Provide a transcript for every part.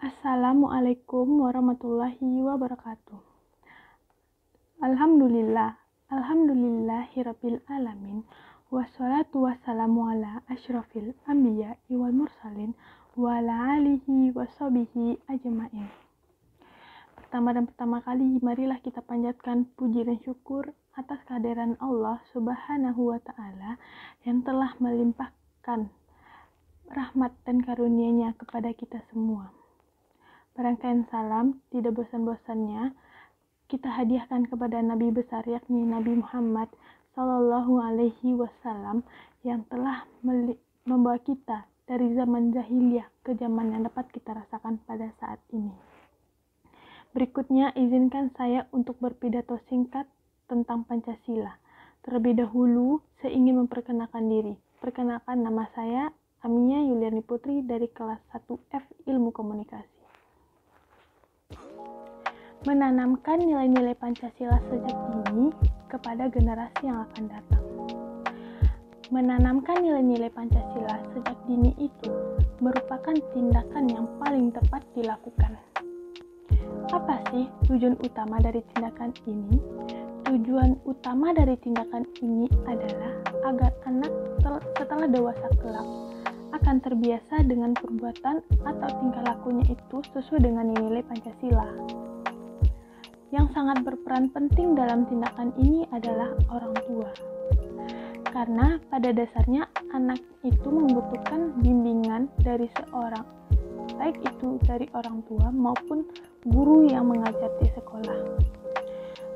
Assalamualaikum warahmatullahi wabarakatuh. Alhamdulillahirabbil alamin. Wassalatu wassalamu ala asyrafil anbiya'i wal mursalin wa ala alihi washabihi ajmain. Pertama kali, marilah kita panjatkan puji dan syukur atas kehadiran Allah Subhanahu wa Ta'ala yang telah melimpahkan rahmat dan karunia-Nya kepada kita semua. Barangkali salam tidak bosan-bosannya kita hadiahkan kepada Nabi besar, yakni Nabi Muhammad Sallallahu Alaihi Wasallam, yang telah membawa kita dari zaman jahiliyah ke zaman yang dapat kita rasakan pada saat ini. Berikutnya, izinkan saya untuk berpidato singkat tentang Pancasila. Terlebih dahulu, saya ingin memperkenalkan diri. Perkenalkan, nama saya Amia Yuliani Putri dari kelas 1F Ilmu Komunikasi. Menanamkan nilai-nilai Pancasila sejak dini kepada generasi yang akan datang. Menanamkan nilai-nilai Pancasila sejak dini itu merupakan tindakan yang paling tepat dilakukan. Apa sih tujuan utama dari tindakan ini? Tujuan utama dari tindakan ini adalah agar anak setelah dewasa kelak akan terbiasa dengan perbuatan atau tingkah lakunya itu sesuai dengan nilai Pancasila. Yang sangat berperan penting dalam tindakan ini adalah orang tua. Karena pada dasarnya anak itu membutuhkan bimbingan dari seorang, baik itu dari orang tua maupun guru yang mengajar di sekolah.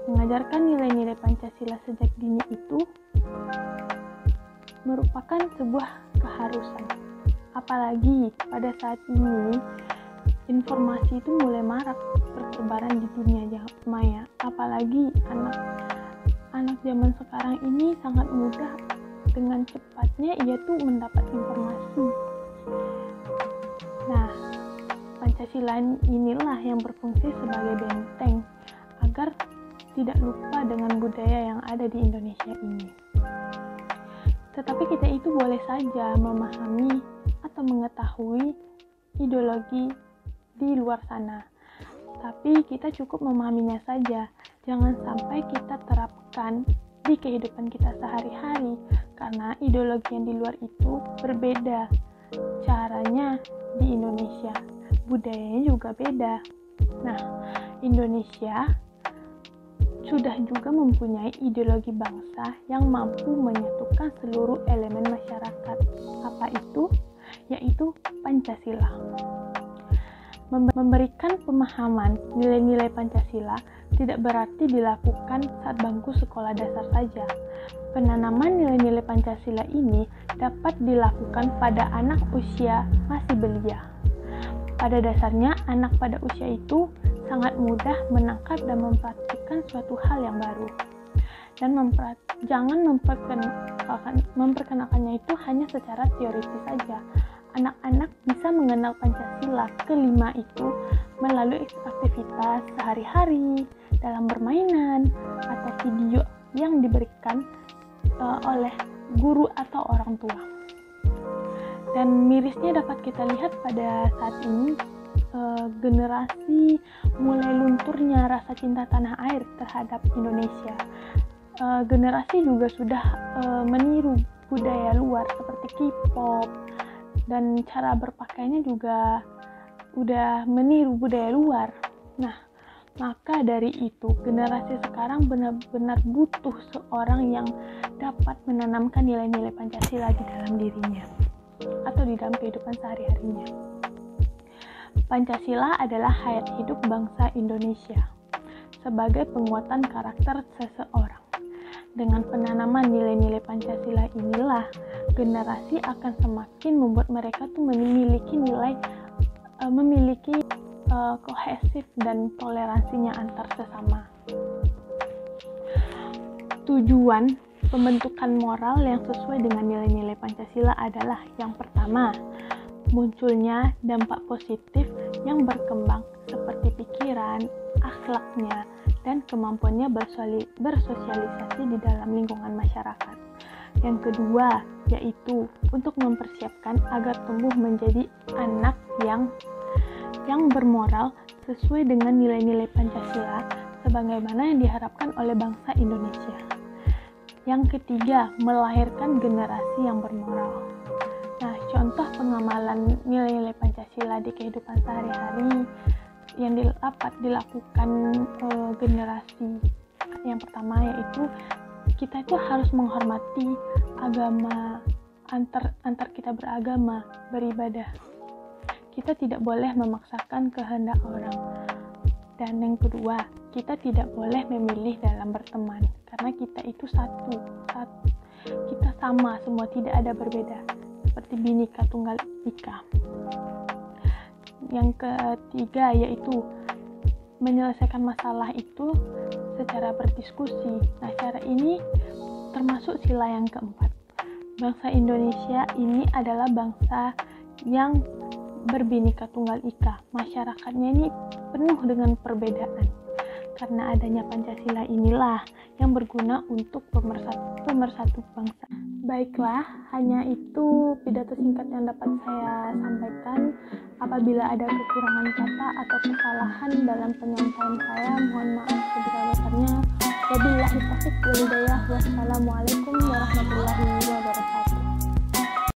Mengajarkan nilai-nilai Pancasila sejak dini itu merupakan sebuah keharusan. Apalagi pada saat ini informasi itu mulai marak bertebaran di dunia maya. Apalagi anak zaman sekarang ini sangat mudah dengan cepatnya ia tuh mendapat informasi. Nah, Pancasila inilah yang berfungsi sebagai benteng agar tidak lupa dengan budaya yang ada di Indonesia ini. Tetapi kita itu boleh saja memahami atau mengetahui ideologi di luar sana. Tapi kita cukup memahaminya saja. Jangan sampai kita terapkan di kehidupan kita sehari-hari, karena ideologi yang di luar itu berbeda caranya di Indonesia. Budayanya juga beda. Nah, Indonesia sudah juga mempunyai ideologi bangsa yang mampu menyatukan seluruh elemen masyarakat. Apa itu? Yaitu Pancasila. Memberikan pemahaman nilai-nilai Pancasila tidak berarti dilakukan saat bangku sekolah dasar saja. Penanaman nilai-nilai Pancasila ini dapat dilakukan pada anak usia masih belia. Pada dasarnya, anak pada usia itu sangat mudah menangkap dan mempraktikkan suatu hal yang baru. Dan jangan memperkenalkannya itu hanya secara teoritis saja. Anak-anak bisa mengenal Pancasila kelima itu melalui aktivitas sehari-hari, dalam permainan, atau video yang diberikan oleh guru atau orang tua. Dan mirisnya dapat kita lihat pada saat ini, generasi mulai lunturnya rasa cinta tanah air terhadap Indonesia. Generasi juga sudah meniru budaya luar seperti K-pop, dan cara berpakaiannya juga udah meniru budaya luar. Nah, maka dari itu generasi sekarang benar-benar butuh seorang yang dapat menanamkan nilai-nilai Pancasila di dalam dirinya atau di dalam kehidupan sehari-harinya. Pancasila adalah hayat hidup bangsa Indonesia sebagai penguatan karakter seseorang. Dengan penanaman nilai-nilai Pancasila inilah generasi akan semakin membuat mereka tuh memiliki kohesif dan toleransinya antar sesama. Tujuan pembentukan moral yang sesuai dengan nilai-nilai Pancasila adalah yang pertama, munculnya dampak positif yang berkembang seperti pikiran, akhlaknya, dan kemampuannya bersosialisasi di dalam lingkungan masyarakat. Yang kedua, yaitu untuk mempersiapkan agar tumbuh menjadi anak yang yang bermoral sesuai dengan nilai-nilai Pancasila sebagaimana yang diharapkan oleh bangsa Indonesia. Yang ketiga, melahirkan generasi yang bermoral. Nah, contoh pengamalan nilai-nilai Pancasila di kehidupan sehari-hari yang dapat dilakukan generasi. Yang pertama yaitu kita itu harus menghormati agama antar kita beragama, beribadah. Kita tidak boleh memaksakan kehendak orang. Dan yang kedua, kita tidak boleh memilih dalam berteman karena kita itu satu. Kita sama semua, tidak ada berbeda. Seperti Bhinneka Tunggal Ika. Yang ketiga yaitu menyelesaikan masalah itu secara berdiskusi. Nah, cara ini termasuk sila yang keempat. Bangsa Indonesia ini adalah bangsa yang berbhinneka tunggal ika. Masyarakatnya ini penuh dengan perbedaan. Karena adanya Pancasila inilah yang berguna untuk pemersatu bangsa. Baiklah, hanya itu pidato singkat yang dapat saya sampaikan. Apabila ada kekurangan kata atau kesalahan dalam penyampaian saya, mohon maaf sebesar-besarnya. Wabillahi taufiq wal hidayah. Wassalamualaikum warahmatullahi wabarakatuh.